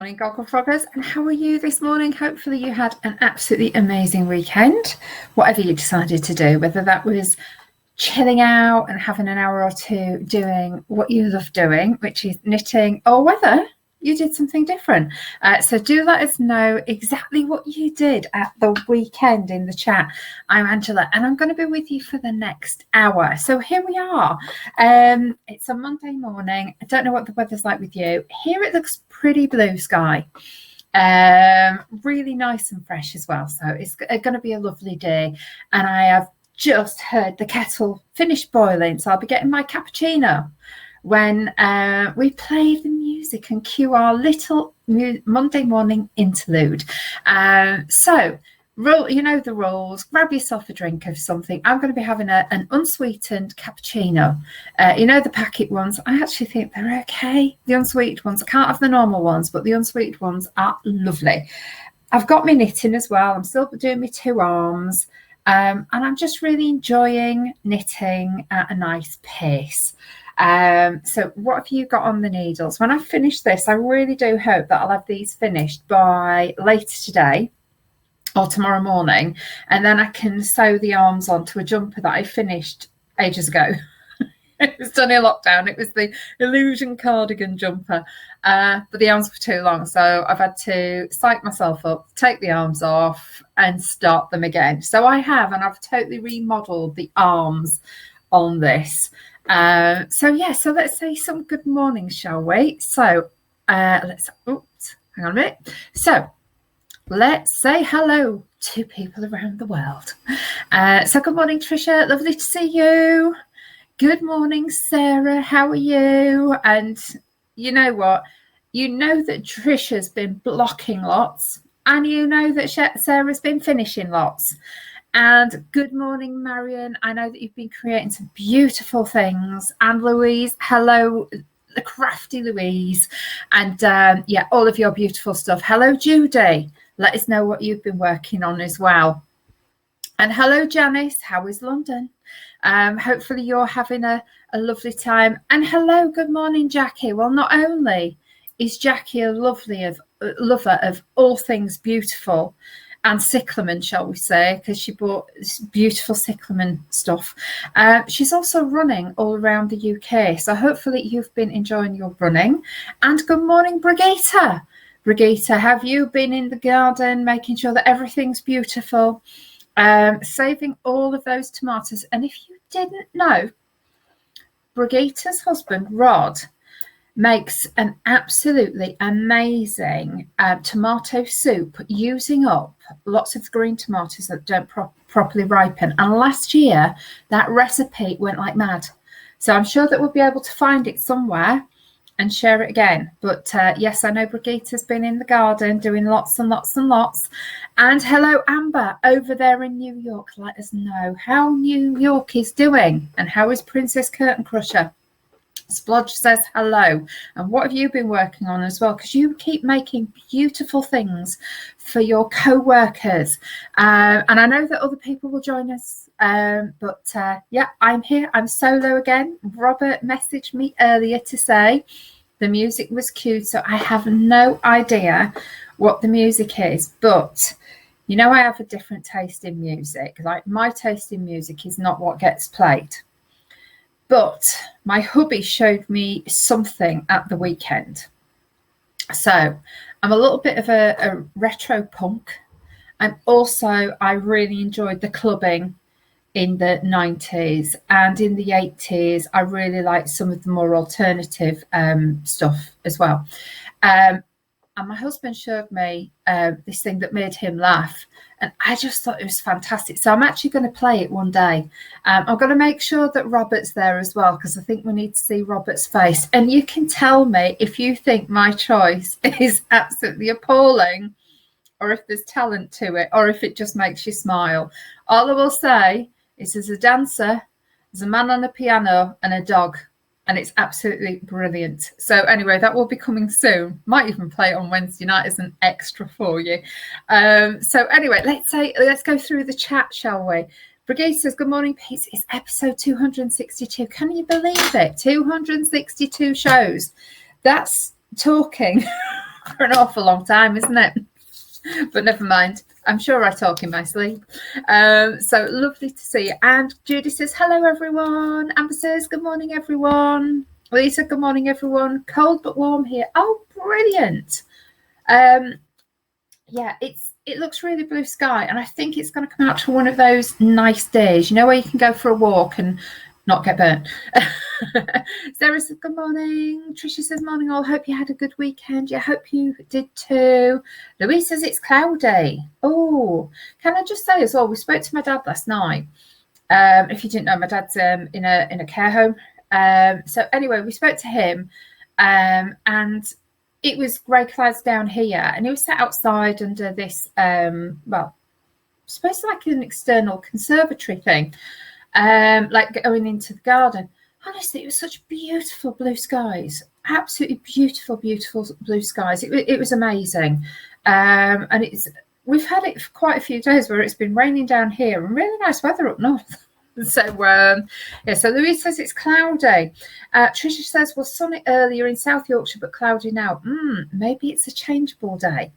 Morning, Gogglefroggers, and how are you this morning? Hopefully you had an absolutely amazing weekend, whatever you decided to do, whether that was chilling out and having an hour or two doing what you love doing, which is knitting, or whether you did something different. So do let us know exactly what you did at the weekend in the chat. I'm Angela, and I'm going to be with you for the next hour. So here we are. It's a Monday morning. I don't know what the weather's like with you. Here it looks pretty blue sky. Really nice and fresh as well. So it's going to be a lovely day. And I have just heard the kettle finish boiling. So I'll be getting my cappuccino when we play the music and cue our little Monday morning interlude. So, you know the rules. Grab yourself a drink of something. I'm going to be having an unsweetened cappuccino. You know the packet ones. I actually think they're okay. The unsweetened ones. I can't have the normal ones, but the unsweetened ones are lovely. I've got my knitting as well. I'm still doing my 2 arms. And I'm just really enjoying knitting at a nice pace. So what have you got on the needles? When I finish this, I really do hope that I'll have these finished by later today or tomorrow morning, and then I can sew the arms onto a jumper that I finished ages ago. It was done in lockdown. It was the Illusion cardigan jumper, but the arms were too long, so I've had to psych myself up, take the arms off and start them again. So I have, and I've totally remodeled the arms on this. So let's say some good mornings, shall we? So hang on a minute. So let's say hello to people around the world. So good morning, Tricia. Lovely to see you. Good morning, Sarah. How are you? And you know what? You know that Tricia's been blocking lots, and you know that Sarah's been finishing lots. And good morning, Marion. I know that you've been creating some beautiful things. And Louise, hello, the crafty Louise. And all of your beautiful stuff. Hello, Judy. Let us know what you've been working on as well. And hello, Janice. How is London? Hopefully you're having a lovely time. And hello, good morning, Jackie. Well, not only is Jackie a lover of all things beautiful and cyclamen, shall we say, because she bought this beautiful cyclamen stuff. She's also running all around the UK. So hopefully you've been enjoying your running. And good morning, Brigitte. Brigitte, have you been in the garden, making sure that everything's beautiful, saving all of those tomatoes? And if you didn't know, Brigitte's husband, Rod, makes an absolutely amazing tomato soup using up lots of green tomatoes that don't properly ripen. And last year, that recipe went like mad. So I'm sure that we'll be able to find it somewhere and share it again. But yes, I know Brigitte's been in the garden doing lots and lots and lots. And hello, Amber, over there in New York. Let us know how New York is doing and how is Princess Curtain Crusher. Splodge says hello. And what have you been working on as well? Because you keep making beautiful things for your co-workers. And I know that other people will join us. But I'm here. I'm solo again. Robert messaged me earlier to say the music was cued. So I have no idea what the music is. But, you know, I have a different taste in music. Like my taste in music is not what gets played. But my hubby showed me something at the weekend. So I'm a little bit of a retro punk. And also I really enjoyed the clubbing in the 90s and in the 80s. I really liked some of the more alternative stuff as well. And my husband showed me this thing that made him laugh. And I just thought it was fantastic. So I'm actually going to play it one day. I'm going to make sure that Robert's there as well, because I think we need to see Robert's face. And you can tell me if you think my choice is absolutely appalling, or if there's talent to it, or if it just makes you smile. All I will say is there's a dancer, there's a man on a piano, and a dog. And it's absolutely brilliant. So anyway, that will be coming soon. Might even play it on Wednesday night as an extra for you. So anyway, let's go through the chat, shall we? Brigitte says, good morning, Pete. It's episode 262. Can you believe it? 262 shows. That's talking for an awful long time, isn't it? But never mind. I'm sure I talk in my sleep. So lovely to see you. And Judy says, hello, everyone. Amber says, good morning, everyone. Lisa, good morning, everyone. Cold but warm here. Oh, brilliant. Yeah, it looks really blue sky. And I think it's going to come out to one of those nice days, you know, where you can go for a walk and not get burnt. Sarah says, good morning. Tricia says, morning all. Hope you had a good weekend. Yeah, hope you did too. Louise says it's cloudy. Oh, can I just say as well, we spoke to my dad last night. If you didn't know, my dad's in a care home. So anyway, we spoke to him and it was grey clouds down here, and he was sat outside under this, well, supposed to like an external conservatory thing. Like going into the garden. Honestly, it was such beautiful blue skies, absolutely beautiful blue skies. It was amazing. And we've had it for quite a few days where it's been raining down here and really nice weather up north. So yeah, so Louise says it's cloudy. Tricia says, well, sunny earlier in South Yorkshire but cloudy now. Maybe it's a changeable day.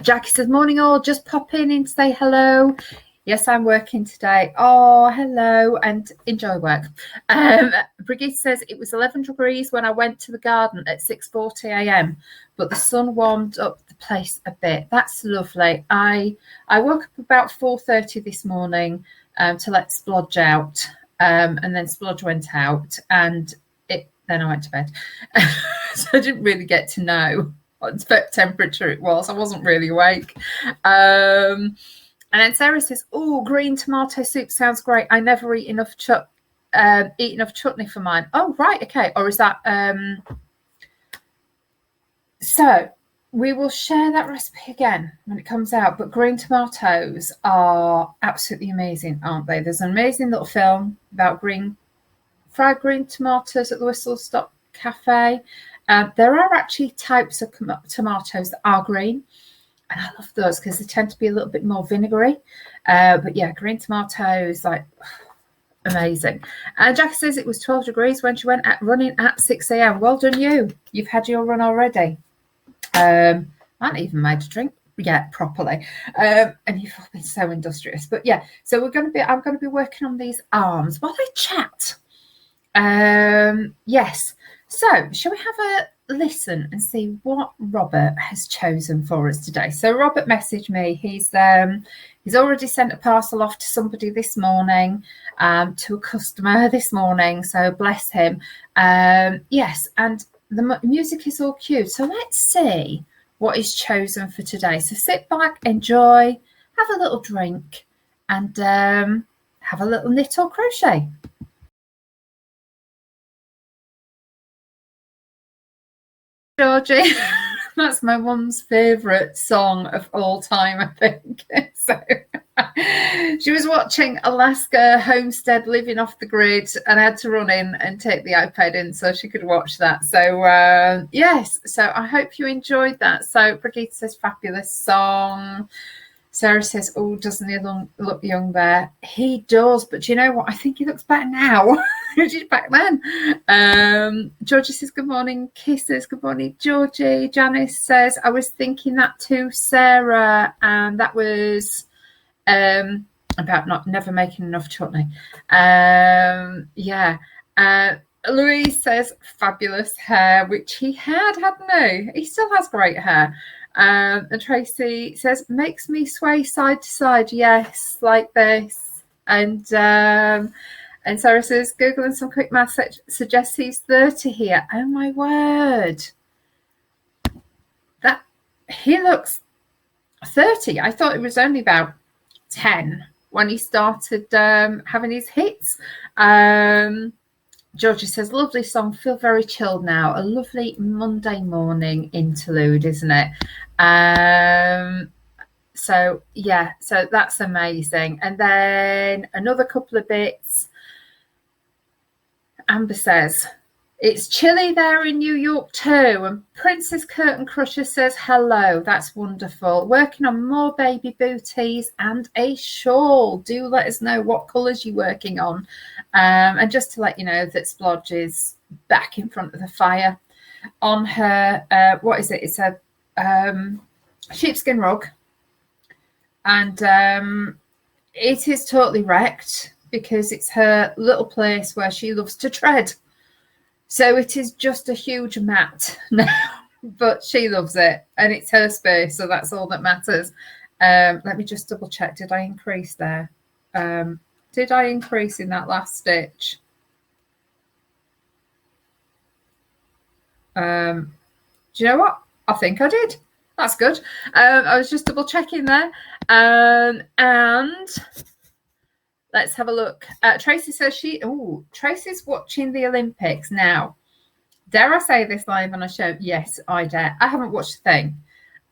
Jackie says, morning all, just pop in to say hello. Yes, I'm working today. Oh, hello, and enjoy work. Brigitte says it was 11 degrees when I went to the garden at 6:40 a.m, but the sun warmed up the place a bit. That's lovely. I woke up about 4:30 this morning to let Splodge out, and then Splodge went out, and then I went to bed. So I didn't really get to know what temperature it was. I wasn't really awake. And then Sarah says, oh, green tomato soup sounds great. I never eat enough chutney for mine. Oh, right. Okay. Or is that... So we will share that recipe again when it comes out. But green tomatoes are absolutely amazing, aren't they? There's an amazing little film about fried green tomatoes at the Whistle Stop Cafe. There are actually types of tomatoes that are green. And I love those because they tend to be a little bit more vinegary. But yeah, green tomatoes, like, amazing. And Jackie says it was 12 degrees when she went running at 6 a.m. Well done you. You've had your run already. I haven't even made a drink yet properly. And you've all been so industrious. But yeah, so I'm going to be working on these arms while I chat. Yes. So shall we have a listen and see what Robert has chosen for us today? So Robert messaged me. He's already sent a parcel off to somebody this morning, to a customer this morning. So bless him. Yes, and the music is all cute. So let's see what is chosen for today. So sit back, enjoy, have a little drink, and have a little knit or crochet. Georgie, that's my mum's favourite song of all time, I think. So she was watching Alaska Homestead Living Off the Grid, and I had to run in and take the iPad in so she could watch that. So yes, so I hope you enjoyed that. So Brigitte says fabulous song. Sarah says, oh, doesn't he look young there? He does, but do you know what? I think he looks better now. Just back then. Georgie says, good morning. Kisses, good morning, Georgie. Janice says, I was thinking that too, Sarah. And that was about never making enough chutney. Yeah. Louise says, fabulous hair, which he had, hadn't he? He still has great hair. And Tracy says, makes me sway side to side. Yes, like this. And Sarah says, Googling some quick math suggests he's 30 here. Oh, my word. That he looks 30. I thought it was only about 10 when he started having his hits. Georgie says, lovely song, feel very chilled now. A lovely Monday morning interlude, isn't it? So, yeah, so that's amazing. And then another couple of bits. Amber says, it's chilly there in New York too. And Princess Curtain Crusher says, hello, that's wonderful. Working on more baby booties and a shawl. Do let us know what colours you're working on. And just to let you know that Splodge is back in front of the fire on her, what is it? It's a sheepskin rug, and it is totally wrecked because it's her little place where she loves to tread. So it is just a huge mat now, but she loves it and it's her space, so that's all that matters. Let me just double check. Did I increase there? Did I increase in that last stitch? Do you know what? I think I did. That's good. I was just double checking there. And let's have a look. Tracy says Tracy's watching the Olympics now. Dare I say this live on a show? Yes, I dare. I haven't watched a thing.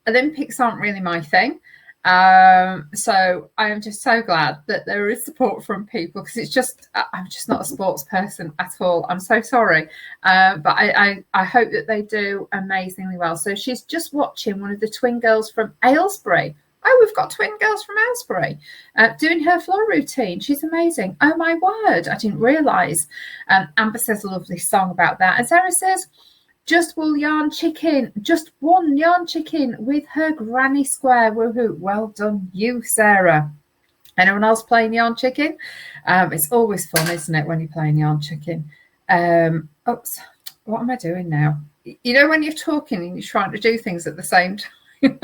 Olympics aren't really my thing. So I am just so glad that there is support from people, because it's just, I'm just not a sports person at all. I'm so sorry. But I hope that they do amazingly well. So she's just watching one of the twin girls from Aylesbury. Oh, we've got twin girls from Aylesbury doing her floor routine. She's amazing. Oh, my word. I didn't realise. Amber says a lovely song about that. And Sarah says, just one yarn chicken with her granny square. Woohoo. Well done you, Sarah. Anyone else playing yarn chicken? It's always fun, isn't it, when you're playing yarn chicken? Oops, what am I doing now? You know when you're talking and you're trying to do things at the same time?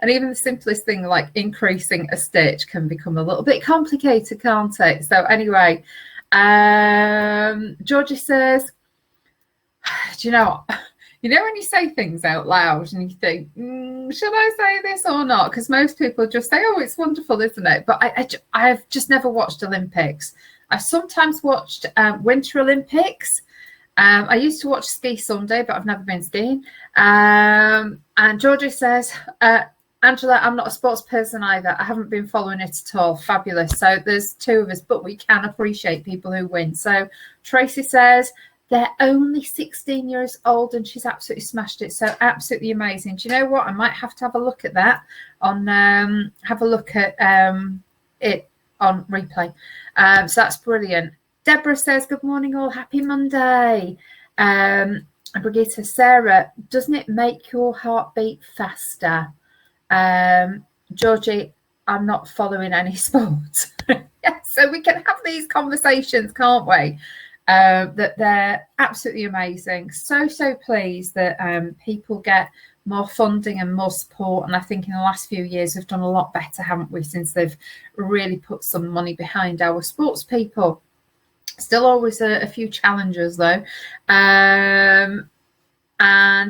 And even the simplest thing like increasing a stitch can become a little bit complicated, can't it? So anyway, Georgie says, do you know what? You know when you say things out loud and you think, should I say this or not? Because most people just say, oh, it's wonderful, isn't it? But I've just never watched Olympics. I've sometimes watched Winter Olympics. I used to watch Ski Sunday, but I've never been skiing. And Georgie says, Angela, I'm not a sports person either. I haven't been following it at all. Fabulous. So there's two of us, but we can appreciate people who win. So Tracy says, they're only 16 years old and she's absolutely smashed it. So absolutely amazing. Do you know what? I might have to have a look at that on it on replay. So that's brilliant. Deborah says, good morning all. Happy Monday. Brigitte, Sarah, doesn't it make your heart beat faster? Georgie, I'm not following any sport. Yeah, so we can have these conversations, can't we? That they're absolutely amazing. So pleased that people get more funding and more support. And I think in the last few years we've done a lot better, haven't we, since they've really put some money behind our sports people. Still always a few challenges though. And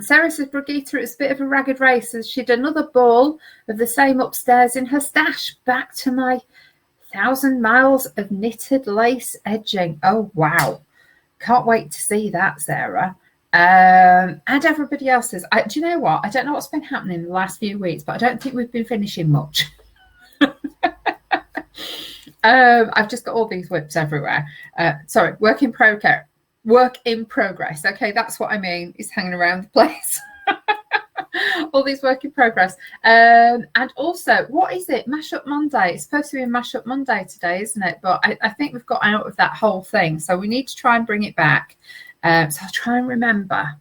Sarah says, Brigitte, it's a bit of a ragged race as she'd another ball of the same upstairs in her stash. Back to my 1,000 miles of knitted lace edging. Oh, wow. Can't wait to see that, Sarah. And everybody else says, do you know what? I don't know what's been happening in the last few weeks, but I don't think we've been finishing much. I've just got all these whips everywhere. Sorry, work in progress. Okay, that's what I mean. It's hanging around the place. All these work in progress. And also, what is it? Mashup Monday. It's supposed to be a Mashup Monday today, isn't it? But I think we've got out of that whole thing. So we need to try and bring it back. So I'll try and remember.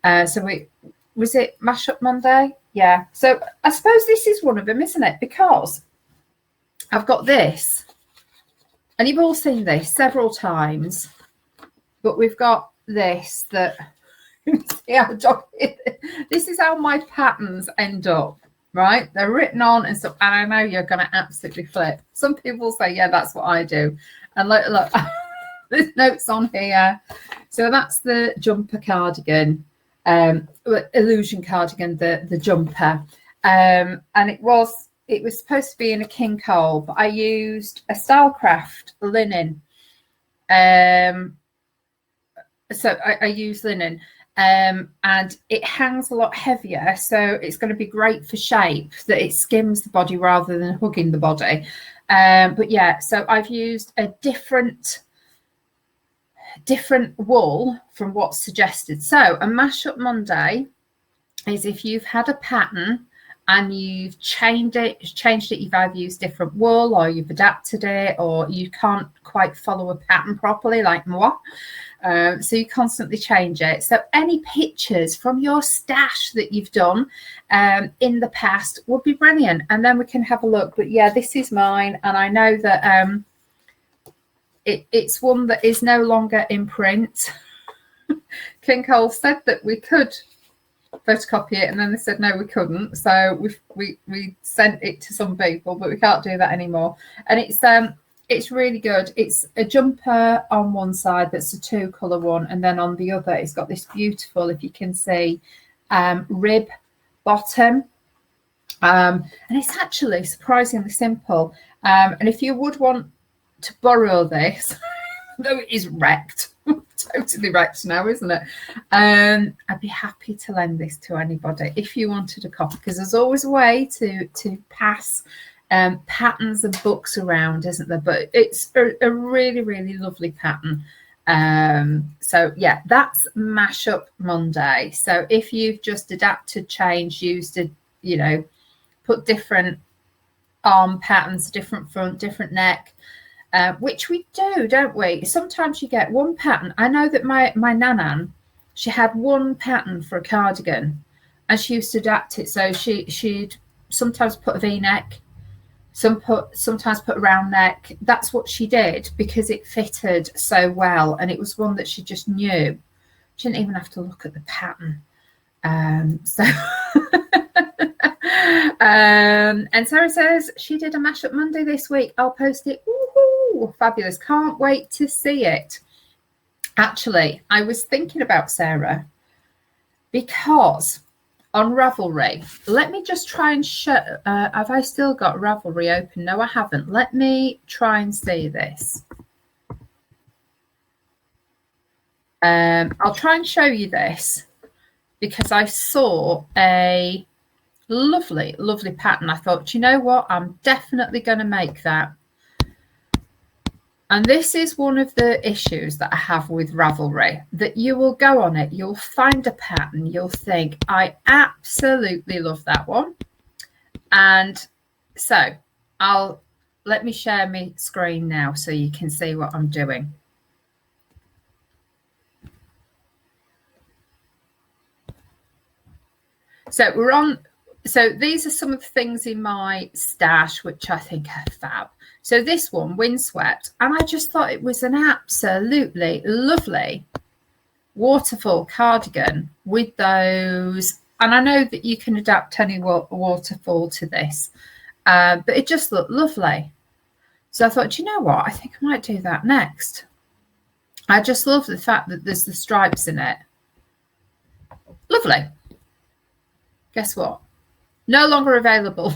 Was it Mashup Monday? Yeah. So I suppose this is one of them, isn't it? Because I've got this. And you've all seen this several times. But we've got this that... This is how my patterns end up, right? They're written on and stuff, and I know you're going to absolutely flip. Some people say, yeah, that's what I do. And look, there's notes on here. So that's the jumper cardigan, illusion cardigan, the jumper. And it was supposed to be in a king hole, but I used a Stylecraft linen. So I use linen. And it hangs a lot heavier, so it's going to be great for shape, that it skims the body rather than hugging the body. But yeah, so I've used a different wool from what's suggested. So a Mashup Monday is if you've had a pattern and you've changed it, you've either used different wool or you've adapted it, or you can't quite follow a pattern properly like moi. So you constantly change it. So any pictures from your stash that you've done in the past would be brilliant, and then we can have a look. But yeah, this is mine, and I know that it's one that is no longer in print. King Cole said that we could photocopy it, and then they said no, we couldn't. So we sent it to some people, but we can't do that anymore. And it's really good. It's a jumper on one side that's a 2-colour one, and then on the other it's got this beautiful, if you can see, rib bottom. And it's actually surprisingly simple. And if you would want to borrow this, though it is wrecked, totally wrecked now, isn't it? I'd be happy to lend this to anybody if you wanted a copy, because there's always a way to pass patterns and books around, isn't there? But it's a really, really lovely pattern. So yeah, that's Mashup Monday. So if you've just adapted, changed, used it, put different arm patterns, different front, different neck, which we do, don't we? Sometimes you get one pattern. I know that my Nanan, she had one pattern for a cardigan, and she used to adapt it. So she'd sometimes put a V-neck, sometimes put a round neck. That's what she did because it fitted so well, and it was one that she just knew. She didn't even have to look at the pattern. And Sarah says she did a Mashup Monday this week. I'll post it. Woohoo! Fabulous. Can't wait to see it. Actually, I was thinking about Sarah because on Ravelry, let me just try and show. Have I still got Ravelry open? No, I haven't. Let me try and see this. I'll try and show you this because I saw a lovely, lovely pattern. I thought, you know what? I'm definitely going to make that. And this is one of the issues that I have with Ravelry, that you will go on it, you'll find a pattern, you'll think, I absolutely love that one. And so let me share my screen now so you can see what I'm doing. So we're on. So these are some of the things in my stash which I think are fab. So this one, Windswept, and I just thought it was an absolutely lovely waterfall cardigan with those. And I know that you can adapt any waterfall to this, but it just looked lovely. So I thought, you know what? I think I might do that next. I just love the fact that there's the stripes in it. Lovely. Guess what? No longer available.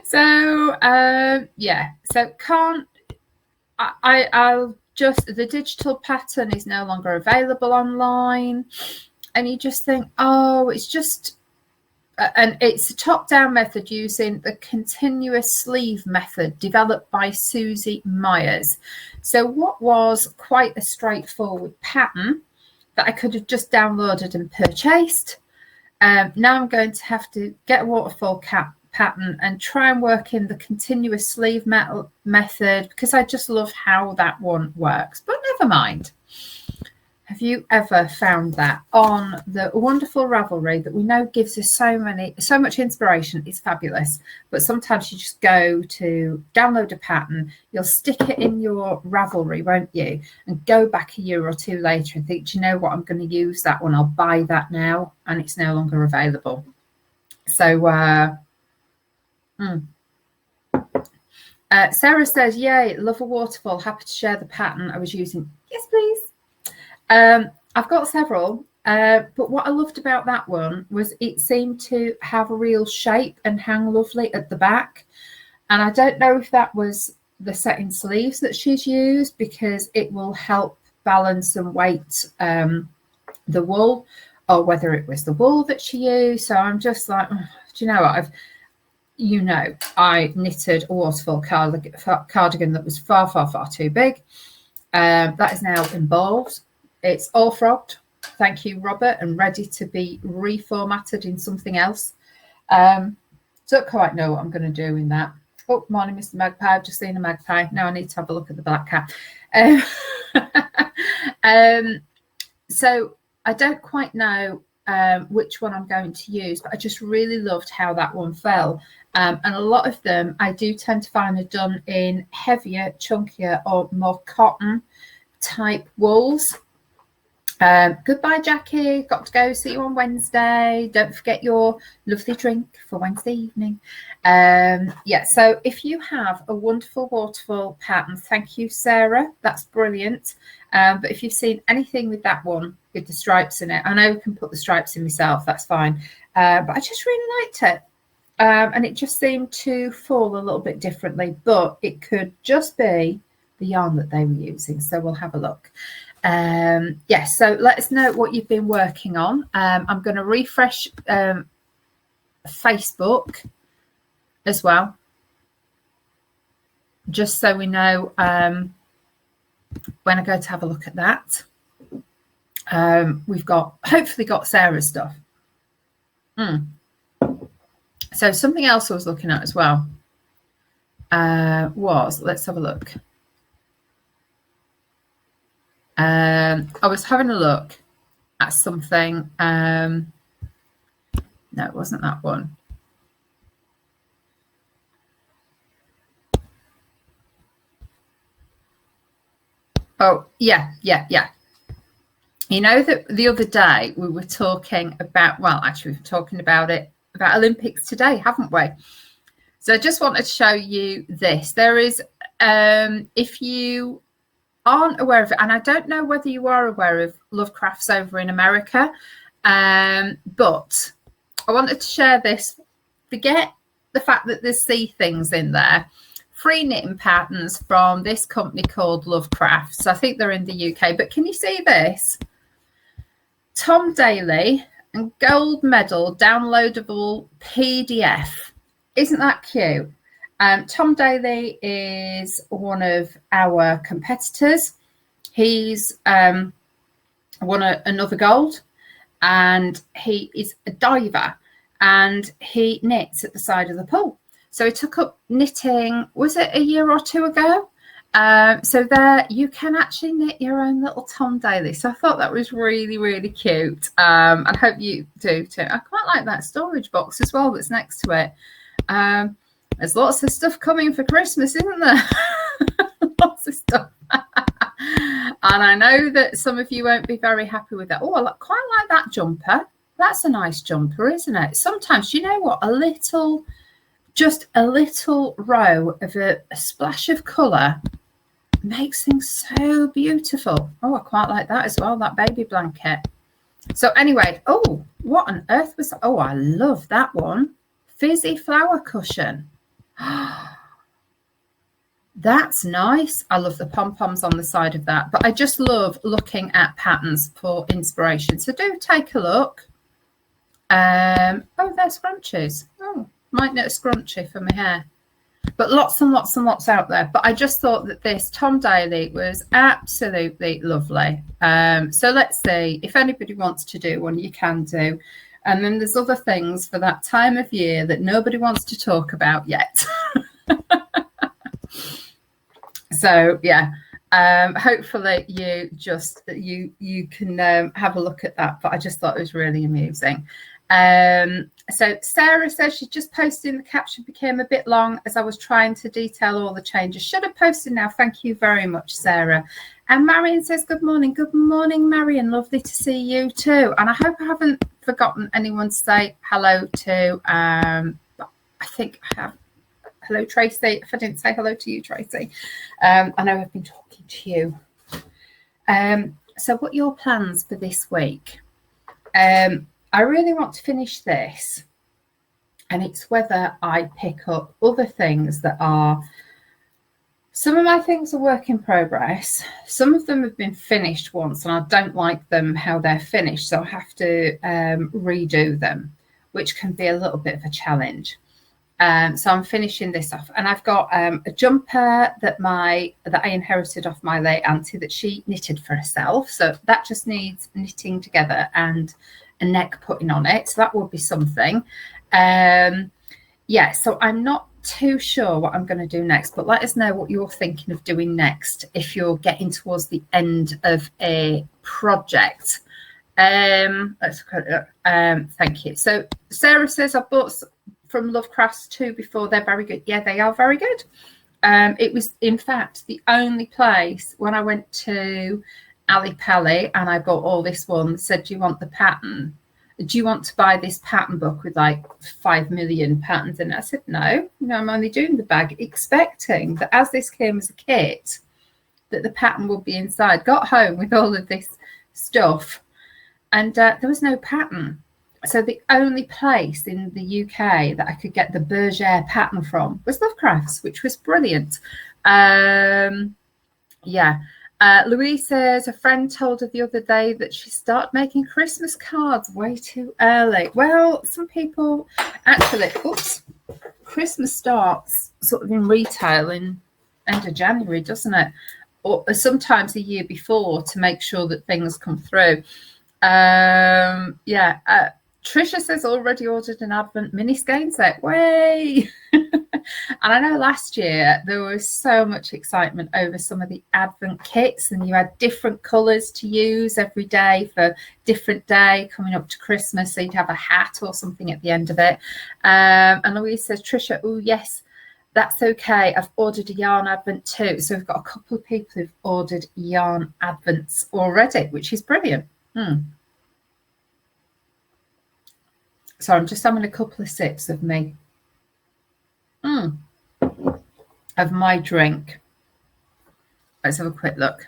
So yeah, so I'll just, the digital pattern is no longer available online, and you just think, oh, it's just, and it's a top-down method using the continuous sleeve method developed by Susie Myers. So what was quite a straightforward pattern that I could have just downloaded and purchased, now I'm going to have to get a waterfall pattern and try and work in the continuous sleeve method, because I just love how that one works. But never mind. Have you ever found that on the wonderful Ravelry that we know gives us so much inspiration? It's fabulous. But sometimes you just go to download a pattern, you'll stick it in your Ravelry, won't you? And go back a year or two later and think, do you know what? I'm going to use that one. I'll buy that now. And it's no longer available. So, Sarah says, yay, love a waterfall. Happy to share the pattern I was using. Yes, please. I've got several, but what I loved about that one was it seemed to have a real shape and hang lovely at the back. And I don't know if that was the setting sleeves that she's used, because it will help balance and weight the wool, or whether it was the wool that she used. So I'm just like, oh, do you know what? I knitted a waterfall cardigan that was far, far, far too big. That is now involved. It's all frogged. Thank you, Robert, and ready to be reformatted in something else. Don't quite know what I'm going to do in that. Oh, morning, Mr. Magpie. I've just seen a magpie. Now I need to have a look at the black cat. So I don't quite know which one I'm going to use, but I just really loved how that one fell. And a lot of them I do tend to find are done in heavier, chunkier, or more cotton type wools. Goodbye, Jackie. Got to go. See you on Wednesday. Don't forget your lovely drink for Wednesday evening. Yeah, so if you have a wonderful waterfall pattern, thank you, Sarah. That's brilliant. But if you've seen anything with that one with the stripes in it, I know we can put the stripes in myself. That's fine. But I just really liked it. And it just seemed to fall a little bit differently, but it could just be the yarn that they were using. So we'll have a look. Yes, so let us know what you've been working on. I'm going to refresh Facebook as well, just so we know when I go to have a look at that. We've hopefully got Sarah's stuff. So something else I was looking at as well let's have a look. I was having a look at something. No, it wasn't that one. Oh, yeah. You know that the other day we were talking about, well, actually, we were talking about Olympics today, haven't we? So I just wanted to show you this. There is, if you aren't aware of it, and I don't know whether you are aware of Lovecrafts over in America, but I wanted to share this. Forget the fact that there's sea things in there. Free knitting patterns from this company called Lovecrafts. I think they're in the UK, but can you see this? Tom Daly and gold medal downloadable PDF. Isn't that cute? Tom Daly is one of our competitors. He's won another gold, and he is a diver, and he knits at the side of the pool. So he took up knitting, was it a year or two ago? So there you can actually knit your own little Tom Daly. So I thought that was really, really cute. I hope you do too. I quite like that storage box as well that's next to it. There's lots of stuff coming for Christmas, isn't there? Lots of stuff. And I know that some of you won't be very happy with that. Oh, I quite like that jumper. That's a nice jumper, isn't it? Sometimes, you know what? Just a little row of a splash of colour makes things so beautiful. Oh, I quite like that as well, that baby blanket. So anyway, oh, what on earth was that? Oh, I love that one. Fizzy flower cushion. That's nice. I love the pom-poms on the side of that, but I just love looking at patterns for inspiration. So do take a look. Oh, there's scrunchies. Oh, might knit a scrunchie for my hair. But lots and lots and lots out there. But I just thought that this Tom Daly was absolutely lovely. So let's see if anybody wants to do one, you can do. And then there's other things for that time of year that nobody wants to talk about yet. So yeah, hopefully you can have a look at that. But I just thought it was really amusing. So Sarah says she's just posting. The caption became a bit long as I was trying to detail all the changes. Should have posted now. Thank you very much, Sarah. And Marion says, good morning. Good morning, Marion. Lovely to see you too. And I hope I haven't forgotten anyone to say hello to. I think I have. Hello, Tracy. If I didn't say hello to you, Tracy. I know I've been talking to you. So what are your plans for this week? I really want to finish this, and it's whether I pick up other things that are, some of my things are work in progress. Some of them have been finished once and I don't like them how they're finished, so I have to redo them, which can be a little bit of a challenge. So I'm finishing this off, and I've got a jumper that I inherited off my late auntie that she knitted for herself. So that just needs knitting together and a neck putting on it. So that will be something. Yeah, so I'm not too sure what I'm going to do next, but let us know what you're thinking of doing next if you're getting towards the end of a project. Let's thank you. So Sarah says I bought from Lovecrafts 2 before. They're very good. Yeah, they are very good. It was in fact the only place when I went to Ali Pally and I bought all this one said, do you want the pattern? Do you want to buy this pattern book with like 5 million patterns in it? I said, no, I'm only doing the bag, expecting that as this came as a kit, that the pattern would be inside. Got home with all of this stuff and there was no pattern. So the only place in the UK that I could get the Bergère pattern from was Lovecrafts, which was brilliant. Yeah. Louise says a friend told her the other day that she started making Christmas cards way too early. Well, some people actually, Christmas starts sort of in retail in end of January, doesn't it? Or sometimes a year before to make sure that things come through. Trisha says already ordered an Advent mini skein set. Way! And I know last year there was so much excitement over some of the Advent kits, and you had different colours to use every day for different day coming up to Christmas. So you'd have a hat or something at the end of it. And Louise says, Trisha, oh yes, that's okay. I've ordered a yarn Advent too. So we've got a couple of people who've ordered yarn Advents already, which is brilliant. So I'm just having a couple of sips of me. Of my drink. Let's have a quick look.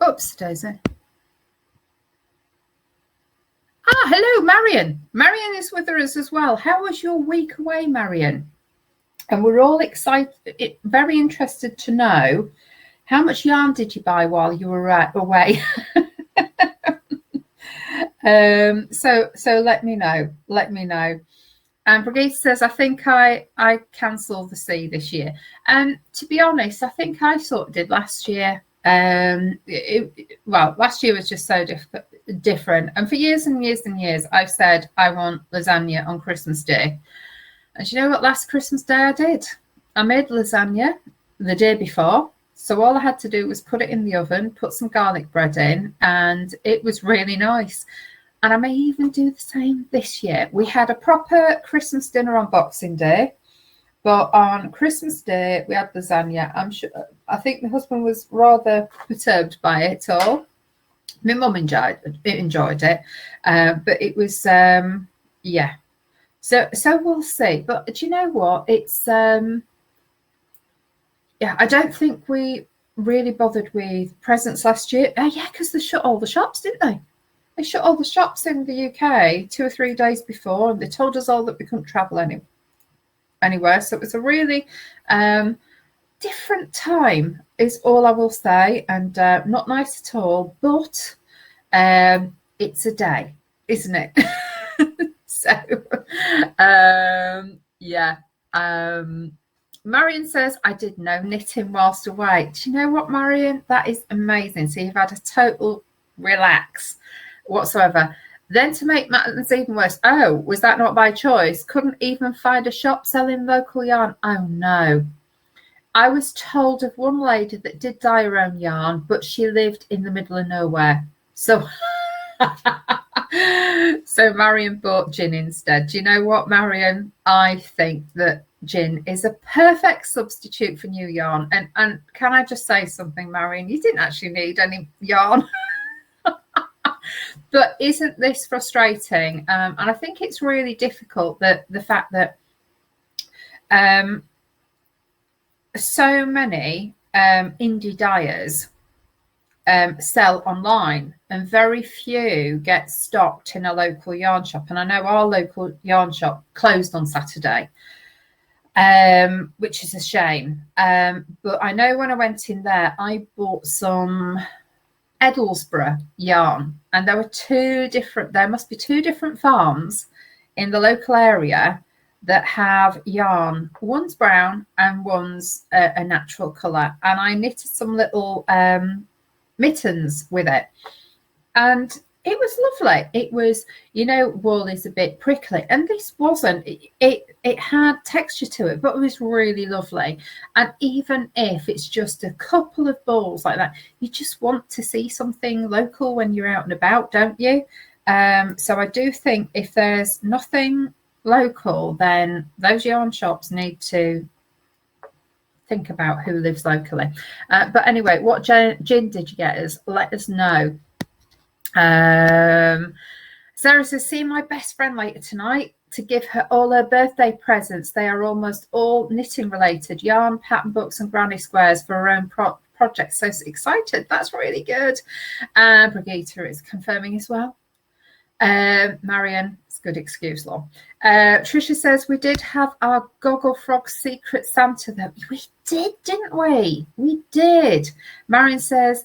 Oops, Daisy. Hello, Marion. Marion is with us as well. How was your week away, Marion? And we're all excited, very interested to know how much yarn did you buy while you were away? So let me know. And Brigitte says, I think I cancelled the sea this year. And to be honest, I think I sort of did last year. Last year was just so different. And for years and years and years, I've said I want lasagna on Christmas Day. And you know what last Christmas Day I did? I made lasagna the day before. So all I had to do was put it in the oven, put some garlic bread in, and it was really nice. And I may even do the same this year. We had a proper Christmas dinner on Boxing Day, but on Christmas Day we had lasagna. I think the husband was rather perturbed by it all. My mum enjoyed it, but it was So we'll see. But do you know what? It's I don't think we really bothered with presents last year. Because they shut all the shops, didn't they? They shut all the shops in the UK 2 or 3 days before, and they told us all that we couldn't travel anywhere. So it was a really different time, is all I will say, and not nice at all. But it's a day, isn't it? Marion says, I did no knitting whilst away. Do you know what, Marion? That is amazing. So you've had a total relax whatsoever. Then to make matters even worse, was that not by choice? Couldn't even find a shop selling local yarn. Oh no. I was told of one lady that did dye her own yarn, but she lived in the middle of nowhere. So Marion bought gin instead. Do you know what, Marion? I think that gin is a perfect substitute for new yarn. And can I just say something, Marion? You didn't actually need any yarn. But isn't this frustrating? And I think it's really difficult that the fact that so many indie dyers sell online and very few get stocked in a local yarn shop. And I know our local yarn shop closed on Saturday, which is a shame. But I know when I went in there, I bought some Edlesborough yarn, and there must be two different farms in the local area that have yarn. One's brown and one's a natural colour. And I knitted some little mittens with it. And it was lovely. It was, wool is a bit prickly, and this wasn't. It had texture to it, but it was really lovely. And even if it's just a couple of balls like that, you just want to see something local when you're out and about, don't you? So I do think if there's nothing local, then those yarn shops need to think about who lives locally. But anyway, what gin did you get us? Let us know. Sarah says, see my best friend later tonight to give her all her birthday presents. They are almost all knitting related, yarn, pattern books and granny squares for her own project. So excited. That's really good. Brigitte is confirming as well. Marion, it's a good excuse, Law. Trisha says, we did have our Gogglefrogs Secret Santa that we did, didn't we? We did. Marion says,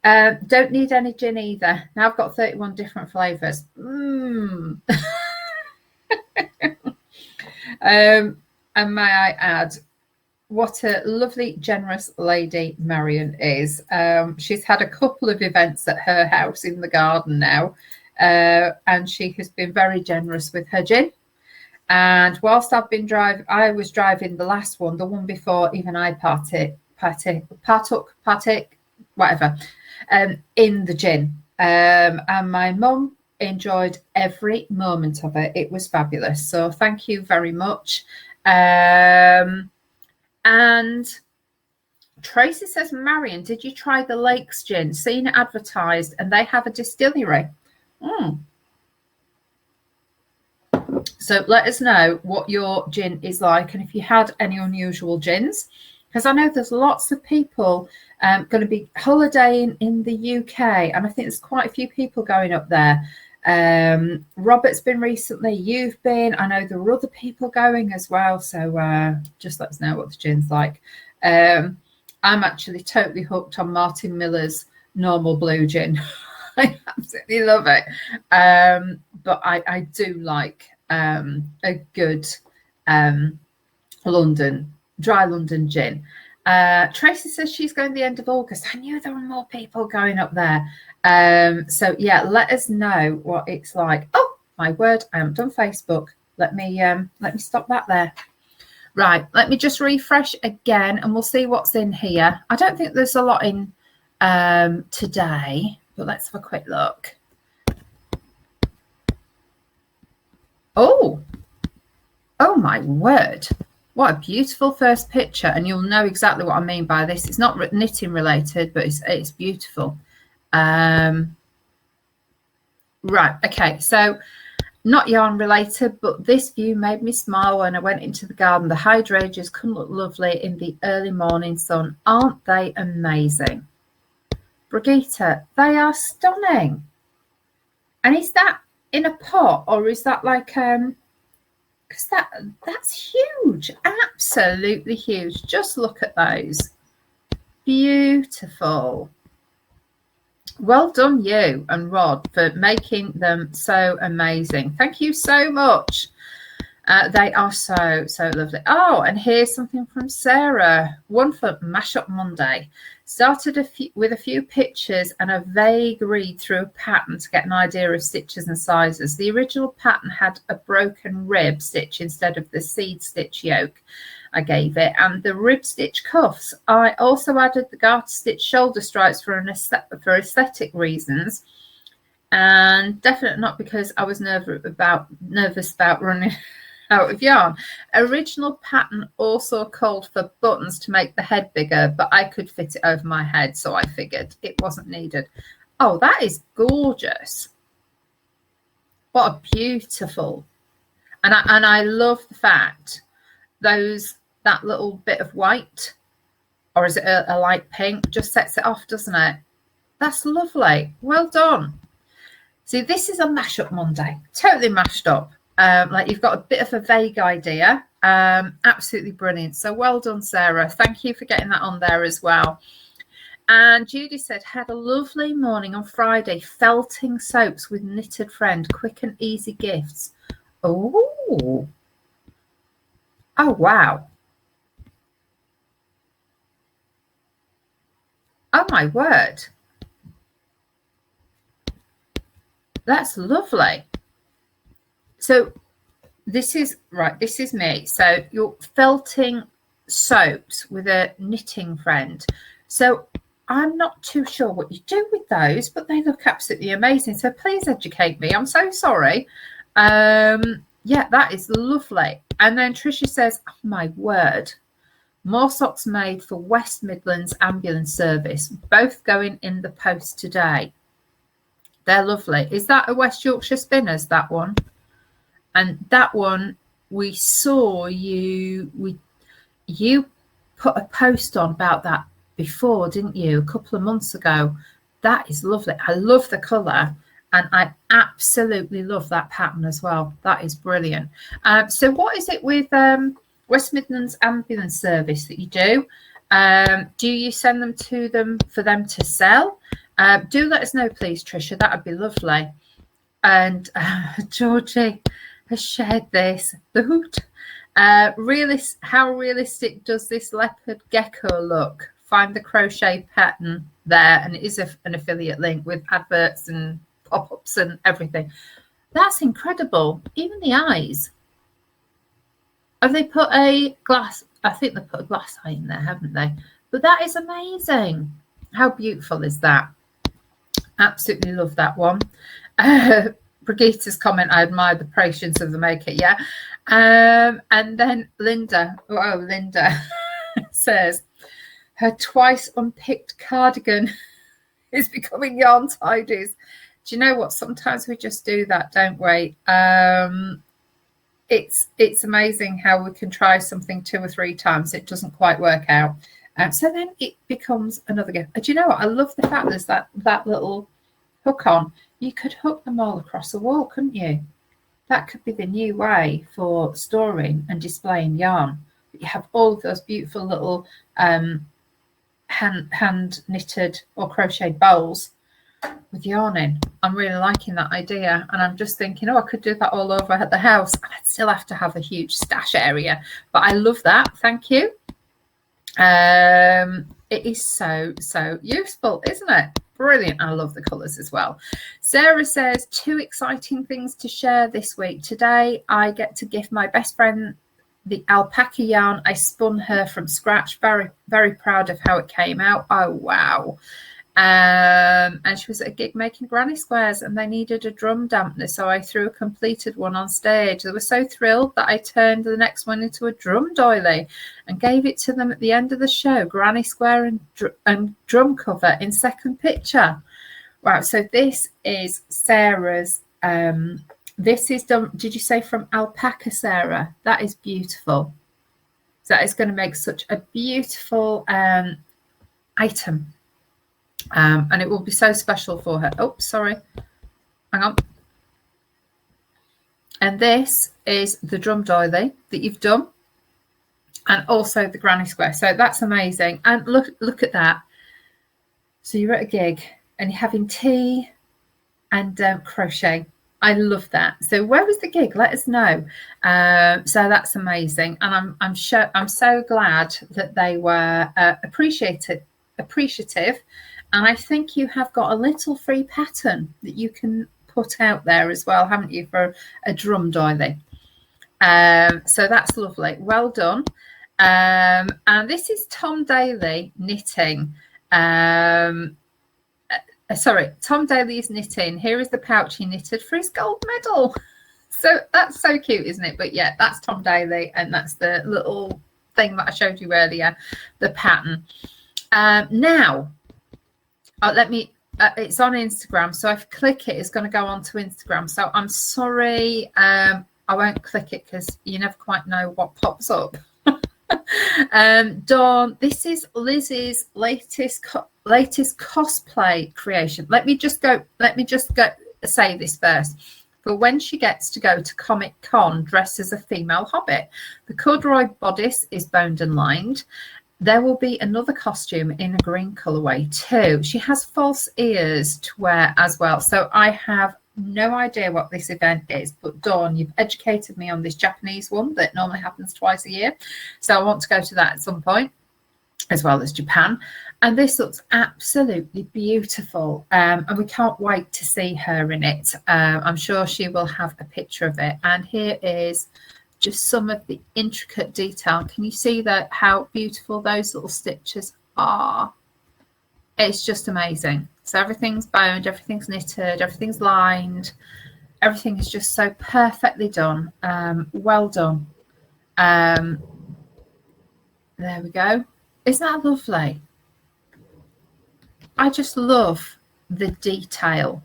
don't need any gin either. Now I've got 31 different flavours. And may I add, what a lovely, generous lady Marion is. She's had a couple of events at her house in the garden now, and she has been very generous with her gin. And whilst I've been driving, I was driving the last one, the one before even I partook, whatever. In the gin, and my mum enjoyed every moment of it. It was fabulous. So thank you very much. And Tracy says, Marion, did you try the Lakes gin? Seen it advertised, and they have a distillery. So let us know what your gin is like, and if you had any unusual gins, because I know there's lots of people going to be holidaying in the UK, and I think there's quite a few people going up there. Robert's been recently, you've been, I know there are other people going as well, so just let us know what the gin's like. I'm actually totally hooked on Martin Miller's normal blue gin. I absolutely love it, but I do like a good dry London gin. Tracy says she's going the end of August. I knew there were more people going up there. So yeah, let us know what it's like. Oh my word, I haven't done Facebook. Let me stop that there. Right, let me just refresh again and we'll see what's in here. I don't think there's a lot in today, but let's have a quick look. Oh my word. What a beautiful first picture, and you'll know exactly what I mean by this. It's not knitting related, but it's beautiful. Right, okay, so not yarn related, but this view made me smile when I went into the garden. The hydrangeas can look lovely in the early morning sun. Aren't they amazing? Brigitte, they are stunning. And is that in a pot, or is that like because that's huge, absolutely huge. Just look at those. Beautiful. Well done, you and Rod, for making them so amazing. Thank you so much. They are so lovely. Oh, and here's something from Sarah. One for Mashup Monday. Started with a few pictures and a vague read through a pattern to get an idea of stitches and sizes. The original pattern had a broken rib stitch instead of the seed stitch yoke I gave it, and the rib stitch cuffs. I also added the garter stitch shoulder stripes for aesthetic reasons, and definitely not because I was nervous about running out of yarn. Original pattern also called for buttons to make the head bigger, but I could fit it over my head, so I figured it wasn't needed. Oh, that is gorgeous. What a beautiful. And I love the fact that little bit of white, or is it a light pink, just sets it off, doesn't it? That's lovely. Well done. See, this is a mashup Monday, totally mashed up. Like you've got a bit of a vague idea. Absolutely brilliant. So well done, Sarah. Thank you for getting that on there as well. And Judy said, had a lovely morning on Friday, felting soaps with knitted friend, quick and easy gifts. Oh, Oh, wow. Oh, my word. That's lovely. So this is right. This is me. So you're felting soaps with a knitting friend. So I'm not too sure what you do with those, but they look absolutely amazing. So please educate me. I'm so sorry. Yeah, that is lovely. And then Tricia says, oh, my word, more socks made for West Midlands Ambulance Service, both going in the post today. They're lovely. Is that a West Yorkshire Spinners, that one? And that one, we saw you put a post on about that before, didn't you? A couple of months ago. That is lovely. I love the colour, and I absolutely love that pattern as well. That is brilliant. So what is it with West Midlands Ambulance Service that you do? Do you send them to them for them to sell? Do let us know, please, Tricia. That would be lovely. And Georgie has shared this. The hoot. How realistic does this leopard gecko look? Find the crochet pattern there, and it is an affiliate link with adverts and pop-ups and everything. That's incredible. Even the eyes. Have they put a glass? I think they put a glass eye in there, haven't they? But that is amazing. How beautiful is that? Absolutely love that one. Brigitta's comment, I admire the patience of the maker. Yeah. And then Linda says her twice unpicked cardigan is becoming yarn tidies. Do you know what? Sometimes we just do that, don't we? It's amazing how we can try something 2 or 3 times. It doesn't quite work out. So then it becomes another gift. Do you know what? I love the fact there's that little hook on. You could hook them all across the wall, couldn't you? That could be the new way for storing and displaying yarn. You have all of those beautiful little hand knitted or crocheted bowls with yarn in. I'm really liking that idea, and I'm just thinking, oh, I could do that all over at the house, and I'd still have to have a huge stash area. But I love that. Thank you. It is so useful, isn't it? Brilliant. I love the colours as well. Sarah says 2 exciting things to share this week. Today I get to gift my best friend the alpaca yarn I spun her from scratch. Very, very proud of how it came out. Oh, wow. And she was at a gig making granny squares, and they needed a drum dampener, so I threw a completed one on stage. They were so thrilled that I turned the next one into a drum doily and gave it to them at the end of the show. Granny square and drum cover in second picture. Wow. So this is Sarah's. This is done. Did you say from alpaca, Sarah? That is beautiful. So that is going to make such a beautiful item. And it will be so special for her. Oh, sorry. Hang on. And this is the drum doily that you've done, and also the granny square. So that's amazing. And look at that. So you're at a gig and you're having tea and crochet. I love that. So where was the gig? Let us know. So that's amazing, and I'm so glad that they were appreciative. And I think you have got a little free pattern that you can put out there as well, haven't you, for a drum doily? So that's lovely. Well done. And this is Tom Daly knitting. Sorry, Tom Daly is knitting. Here is the pouch he knitted for his gold medal. So that's so cute, isn't it? But yeah, that's Tom Daly, and that's the little thing that I showed you earlier, the pattern. Now, let me, it's on Instagram, so if I click it, it's going to go onto Instagram. So I'm sorry, I won't click it because you never quite know what pops up. Dawn, this is Lizzie's latest cosplay creation. Let me just go say this first. For when she gets to go to Comic Con dressed as a female hobbit, the corduroy bodice is boned and lined. There will be another costume in a green colorway too. She has false ears to wear as well. So I have no idea what this event is, but Dawn, you've educated me on this Japanese one that normally happens twice a year. So I want to go to that at some point, as well as Japan. And this looks absolutely beautiful. And we can't wait to see her in it. I'm sure she will have a picture of it. And here is just some of the intricate detail. Can you see that, how beautiful those little stitches are? It's just amazing. So everything's bound, everything's knitted, everything's lined. Everything is just so perfectly done. Well done. There we go. Isn't that lovely? I just love the detail.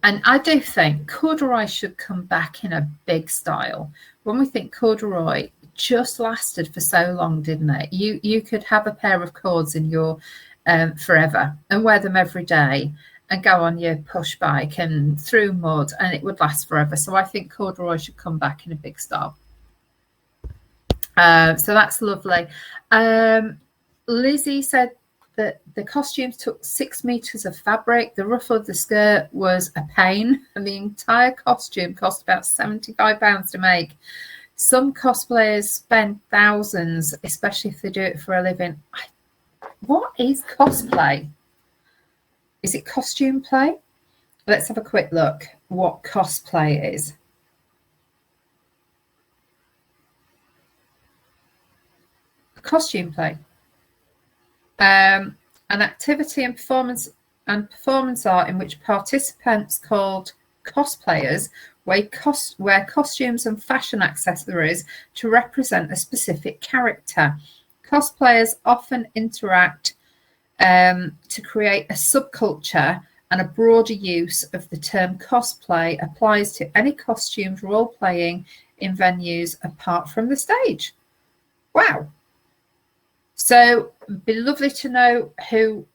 And I do think corduroy should come back in a big style. When we think corduroy just lasted for so long, didn't it? You could have a pair of cords in your forever and wear them every day and go on your push bike and through mud, and it would last forever. So I think corduroy should come back in a big style. So that's lovely. Lizzie said that the costumes took 6 meters of fabric. The ruffle of the skirt was a pain, and the entire costume cost about £75 to make. Some cosplayers spend thousands, especially if they do it for a living. What is cosplay? Is it costume play? Let's have a quick look what cosplay is. Costume play. An activity and performance art in which participants called cosplayers wear costumes and fashion accessories to represent a specific character. Cosplayers often interact to create a subculture, and a broader use of the term cosplay applies to any costumed role-playing in venues apart from the stage. Wow. So it'd be lovely to know who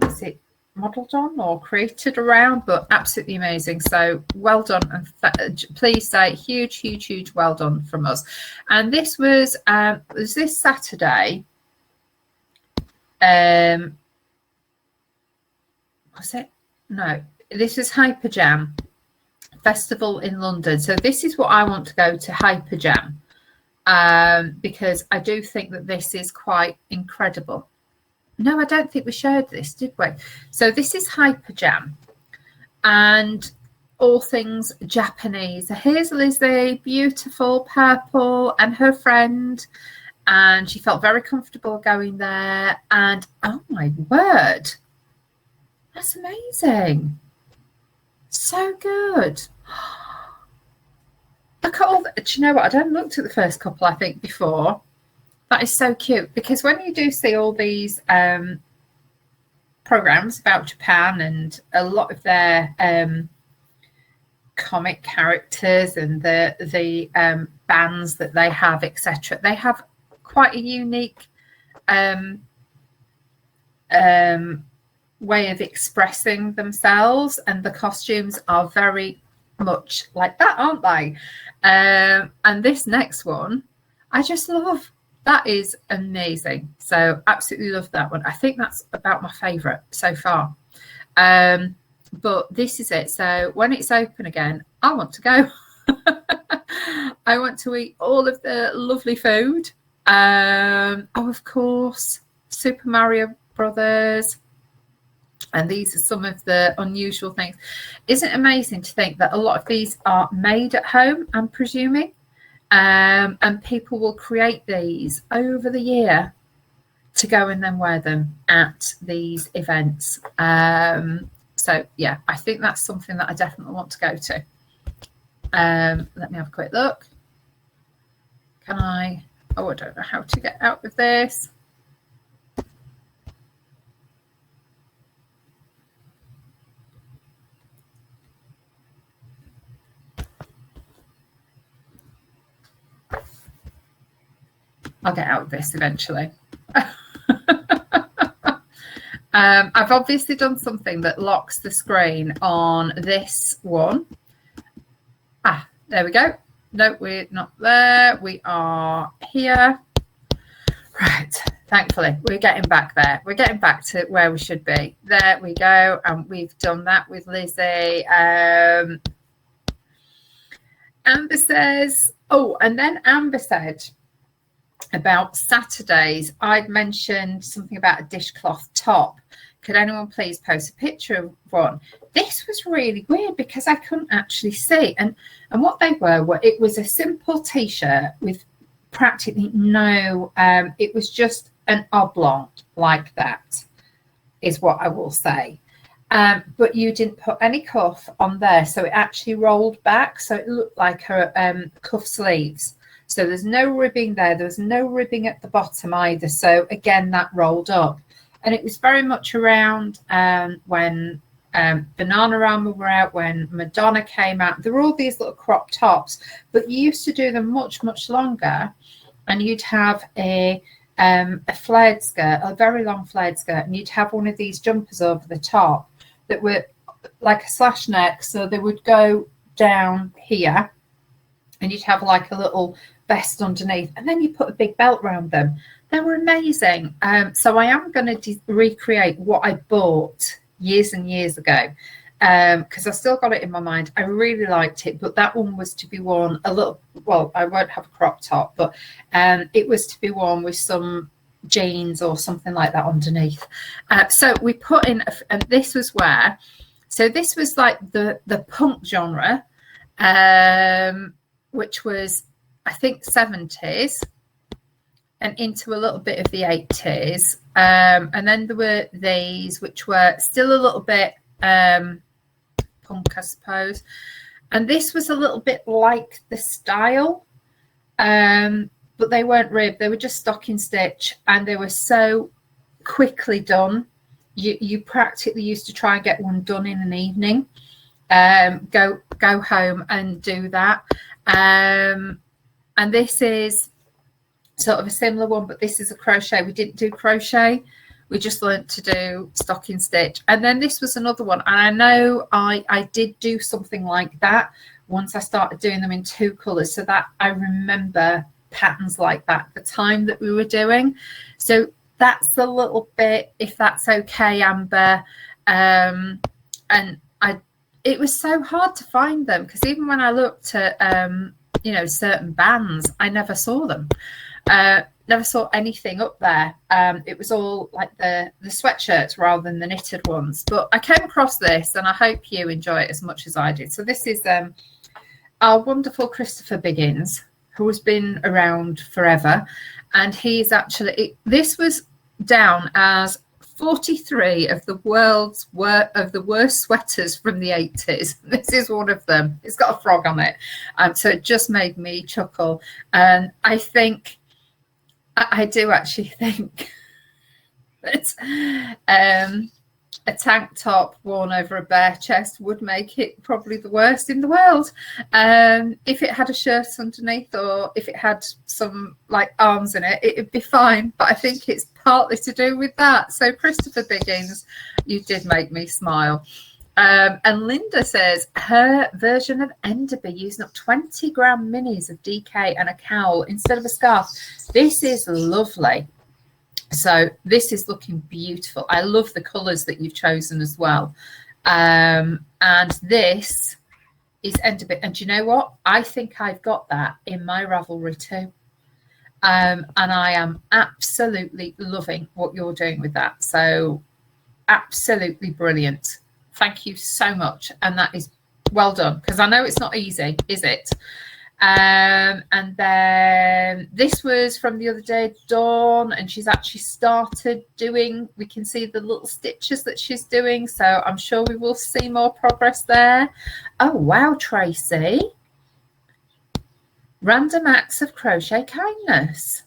is it modelled on or created around, but absolutely amazing. So well done, and please say huge well done from us. And this was this Saturday. Was it? No, this is Hyper Jam Festival in London. So this is what I want to go to, Hyper Jam. Because I do think that this is quite incredible. No, I don't think we showed this, did we? So this is Hyper Jam and all things Japanese. Here's Lizzie, beautiful purple, and her friend, and she felt very comfortable going there. And oh my word, that's amazing. So good. Look at all that. Do you know what? I don't looked at the first couple, I think, before. That is so cute, because when you do see all these programs about Japan and a lot of their comic characters and the bands that they have, etc., they have quite a unique way of expressing themselves, and the costumes are very much like that, aren't they? And this next one I just love. That is amazing. So absolutely love that one. I think that's about my favorite so far. But this is it. So when it's open again, I want to go. I want to eat all of the lovely food. Oh, of course, Super Mario Brothers. And these are some of the unusual things. Isn't it amazing to think that a lot of these are made at home, I'm presuming? And people will create these over the year to go and then wear them at these events. So, yeah, I think that's something that I definitely want to go to. Let me have a quick look. Can I? Oh, I don't know how to get out of this. I'll get out of this eventually. I've obviously done something that locks the screen on this one. Ah, there we go. No, we're not there. We are here. Right. Thankfully, we're getting back there. We're getting back to where we should be. There we go. And we've done that with Lizzie. Amber says, oh, and then Amber said about Saturdays, I'd mentioned something about a dishcloth top. Could anyone please post a picture of one? This was really weird because I couldn't actually see. And what they were it was a simple t-shirt with practically no, it was just an oblong like that, is what I will say. But you didn't put any cuff on there, so it actually rolled back, so it looked like her cuff sleeves. So there's no ribbing there. There was no ribbing at the bottom either. So again, that rolled up, and it was very much around when Bananarama were out, when Madonna came out. There were all these little crop tops, but you used to do them much, much longer, and you'd have a flared skirt, a very long flared skirt, and you'd have one of these jumpers over the top that were like a slash neck, so they would go down here, and you'd have like a little vest underneath, and then you put a big belt around them. They were amazing. So I am going to recreate what I bought years and years ago, because I still got it in my mind. I really liked it, but that one was to be worn a little, well, I won't have a crop top, but it was to be worn with some jeans or something like that underneath. So we put in, and this was where, so this was like the punk genre, which was, I think, 70s and into a little bit of the 80s. And then there were these, which were still a little bit punk, I suppose. And this was a little bit like the style, but they weren't ribbed. They were just stocking stitch, and they were so quickly done. You practically used to try and get one done in an evening. Go home and do that. And this is sort of a similar one, but this is a crochet. We didn't do crochet. We just learned to do stocking stitch. And then this was another one. And I know I did do something like that once I started doing them in 2 colours, so that I remember patterns like that, the time that we were doing. So that's a little bit, if that's okay, Amber. And it was so hard to find them, because even when I looked at, certain bands, I never saw them. Never saw anything up there. It was all like the sweatshirts rather than the knitted ones. But I came across this, and I hope you enjoy it as much as I did. So this is our wonderful Christopher Biggins, who has been around forever. And he's actually, this was down as 43 of the world's worst sweaters from the 80s. This is one of them. It's got a frog on it. So it just made me chuckle. And I do actually think that a tank top worn over a bare chest would make it probably the worst in the world. If it had a shirt underneath, or if it had some like arms in it, it'd be fine. But I think it's partly to do with that. So Christopher Biggins, you did make me smile. And Linda says her version of Enderby using up 20 gram minis of DK and a cowl instead of a scarf. This is lovely. So this is looking beautiful. I love the colours that you've chosen as well. And this is Enderby. And do you know what? I think I've got that in my Ravelry too. And I am absolutely loving what you're doing with that. So absolutely brilliant. Thank you so much. And that is well done, because I know it's not easy, is it? And then this was from the other day, Dawn, and she's actually started doing, we can see the little stitches that she's doing. So I'm sure we will see more progress there. Oh, wow, Tracy. Random acts of crochet kindness.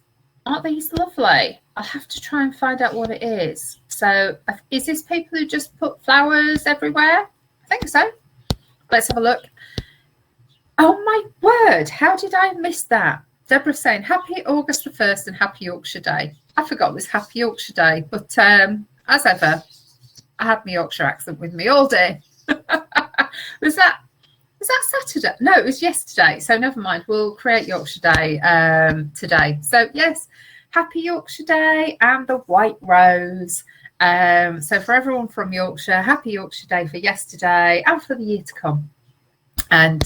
Aren't these lovely? I'll have to try and find out what it is. So is this people who just put flowers everywhere? I think so. Let's have a look. Oh my word, how did I miss that? Deborah saying happy August the 1st and happy Yorkshire Day. I forgot it was happy Yorkshire Day, but as ever, I had my Yorkshire accent with me all day. Was that Saturday? No, it was yesterday. So never mind. We'll create Yorkshire Day today. So yes, Happy Yorkshire Day and the White Rose. So for everyone from Yorkshire, happy Yorkshire Day for yesterday and for the year to come. And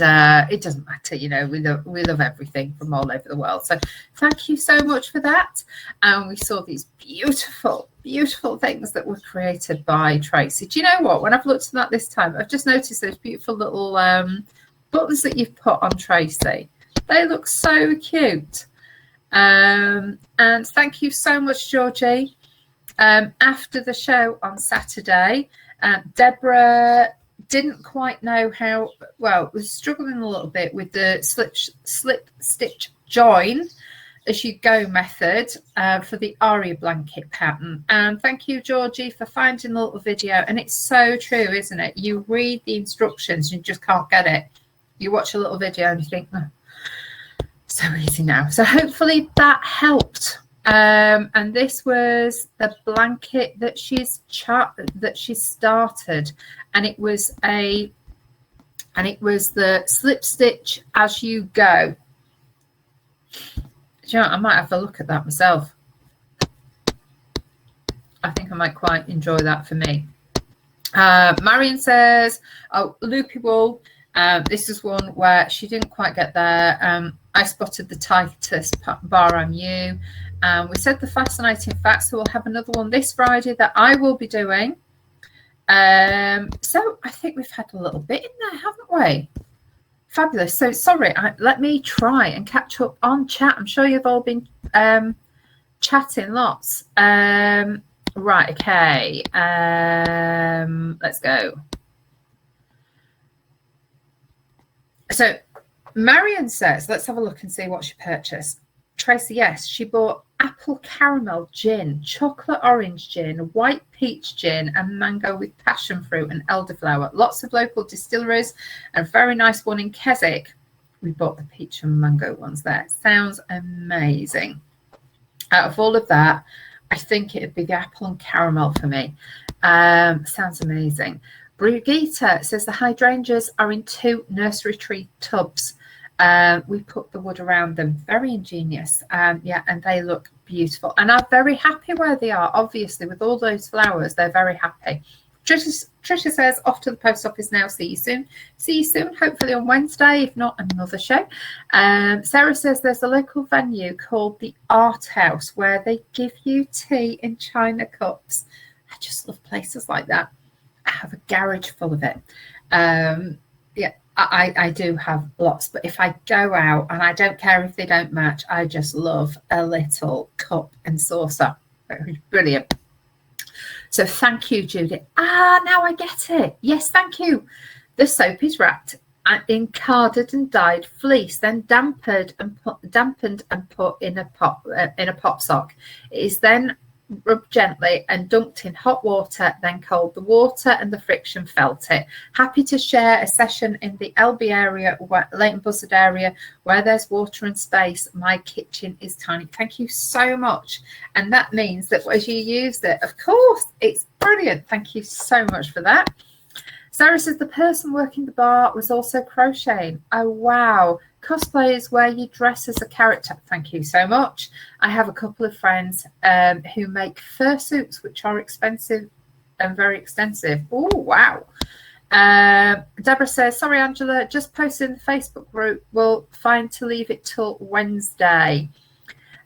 it doesn't matter, you know, we love everything from all over the world. So thank you so much for that. And we saw these beautiful, beautiful things that were created by Tracy. Do you know what? When I've looked at that this time, I've just noticed those beautiful little buttons that you've put on Tracy. They look so cute. And thank you so much, Georgie. After the show on Saturday, Deborah didn't quite know how, well, was struggling a little bit with the slip stitch join as you go method for the aria blanket pattern. And thank you, Georgie, for finding the little video. And it's so true, isn't it? You read the instructions and you just can't get it. You watch a little video and you think, oh, so easy now. So hopefully that helped. And this was the blanket that she's started, and it was the slip stitch as you go. Do you know, I might have a look at that myself. I think I might quite enjoy that for me. Marion says, oh, loopy wool. This is one where she didn't quite get there. I spotted the tightest bar on you. We said the fascinating facts, so we'll have another one this Friday that I will be doing. So I think we've had a little bit in there, haven't we? Fabulous. So sorry, let me try and catch up on chat. I'm sure you've all been chatting lots. Right, okay. Let's go. So Marion says, let's have a look and see what she purchased. Tracy, yes, she bought apple caramel gin, chocolate orange gin, white peach gin, and mango with passion fruit and elderflower. Lots of local distilleries, and a very nice one in Keswick. We bought the peach and mango ones there. Sounds amazing. Out of all of that, I think it'd be the apple and caramel for me. Sounds amazing. Brigitte says the hydrangeas are in 2 nursery tree tubs. We put the wood around them. Very ingenious. Yeah, and they look beautiful. And I'm very happy where they are. Obviously, with all those flowers, they're very happy. Trisha says, off to the post office now. See you soon. See you soon, hopefully on Wednesday, if not another show. Sarah says there's a local venue called the Art House where they give you tea in china cups. I just love places like that. I have a garage full of it. Yeah, I do have lots, but if I go out, and I don't care if they don't match, I just love a little cup and saucer. Brilliant. So thank you, Judith. Now I get it. Yes, thank you. The soap is wrapped in carded and dyed fleece, then dampened and put in a pop sock. It is then rubbed gently and dunked in hot water, then cold the water and the friction felt it. Happy to share a session in the LB area, Leighton Buzzard area, where there's water and space. My kitchen is tiny. Thank you so much. And that means that as you use it, of course, it's brilliant. Thank you so much for that. Sarah says the person working the bar was also crocheting. Oh, wow. Cosplay is where you dress as a character. Thank you so much. I have a couple of friends who make fursuits, which are expensive and very extensive. Oh, wow. Deborah says, sorry, Angela, just posted in the Facebook group. We'll find to leave it till Wednesday.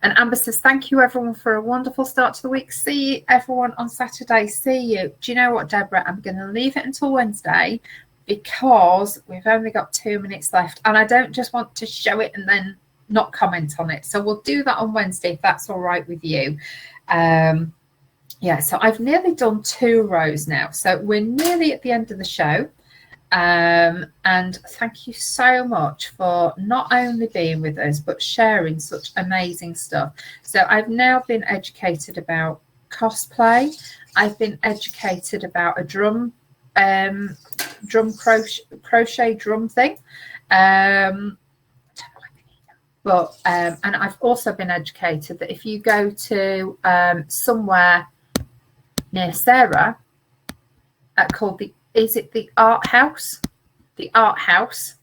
And Amber says, thank you, everyone, for a wonderful start to the week. See everyone on Saturday. See you. Do you know what, Deborah? I'm going to leave it until Wednesday because we've only got 2 minutes left. And I don't just want to show it and then not comment on it. So we'll do that on Wednesday if that's all right with you. Yeah, so I've nearly done 2 rows now. So we're nearly at the end of the show. And thank you so much for not only being with us but sharing such amazing stuff. So I've now been educated about cosplay. I've been educated about a drum crochet drum thing, but and I've also been educated that if you go to somewhere near Sarah called the Art House? The Art House.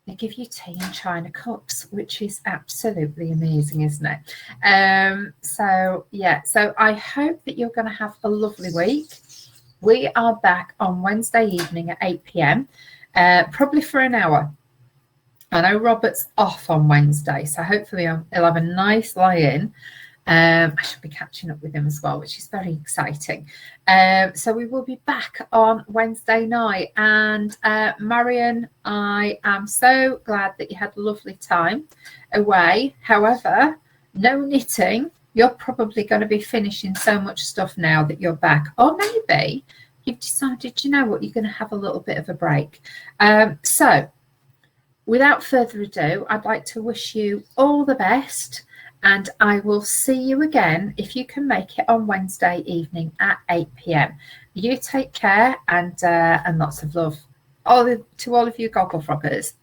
they give you tea in china cups, which is absolutely amazing, isn't it? So yeah, so I hope that you're going to have a lovely week. We are back on Wednesday evening at 8 p.m, probably for an hour. I know Robert's off on Wednesday, so hopefully he'll have a nice lie-in. I should be catching up with him as well, which is very exciting. So we will be back on Wednesday night. And Marion, I am so glad that you had a lovely time away. However, no knitting. You're probably going to be finishing so much stuff now that you're back. Or maybe you've decided, you know what, you're going to have a little bit of a break. So without further ado, I'd like to wish you all the best. And I will see you again, if you can make it, on Wednesday evening at 8 p.m. You take care, and lots of love to all of you Gogglefroggers.